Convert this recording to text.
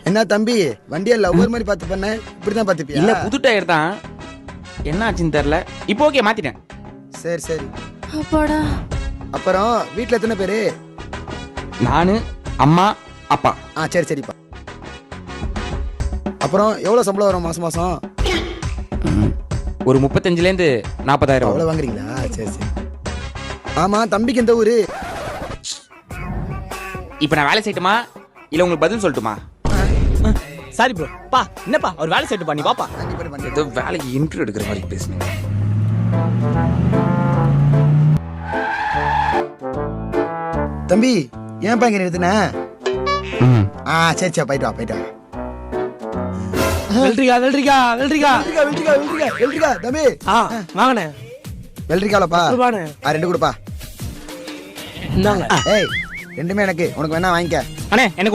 என்ன தம்பி வண்டியை லவ்வர் மாதிரி பார்த்து பண்ண இப்படிதான் பார்த்துப்பியா? இல்ல புது டயர் தான், என்ன ஆச்சுன்னு தெரியல. இப்போ ஓகே மாத்திட்டேன். சரி சரி. அப்பாடா. அப்புறம் வீட்டில் எத்தனை பேரு? நானு, அம்மா, அப்பா. சரி சரிப்பா. அப்புறம் எவ்வளோ சம்பளம் வரும் மாசம் மாசம்? ஒரு 35,000 40,000 அவ்வளோ வாங்குறீங்களா? சரி சரி. ஆமா தம்பிக்கு எந்த ஊரு? இப்போ நான் வேலை செய்யட்டுமா இல்ல உங்களுக்கு பதில் சொல்லட்டுமா? Sorry bro. பா என்னப்பா ஒரு வேலை செட்டு பண்ணி பாப்பா. ஏதோ வேலைக்கு இன்டர்வியூ எடுக்கிற மாதிரி பேசுனேன். தம்பி ஏன்பா இங்க நிறுத்தின? சரி சரி போயிட்டு வா போயிட்டு வா. வெல்ட்ரிகா வெல்ட்ரிகா வெல்ட்ரிகா வெள்ளரிக்கா வெள்ளரிக்கா வெள்ளரிக்கா வெள்ளரிக்கா தம்பி. வாங்கண்ணே. வெள்ளரிக்காலப்பா. ரூபாண்ணே. 2 கொடுப்பா. இந்தாங்க. ஏய் ரெண்டுமே எனக்கு, உனக்கு வேணா வாங்கிக்க. அண்ணே எனக்கு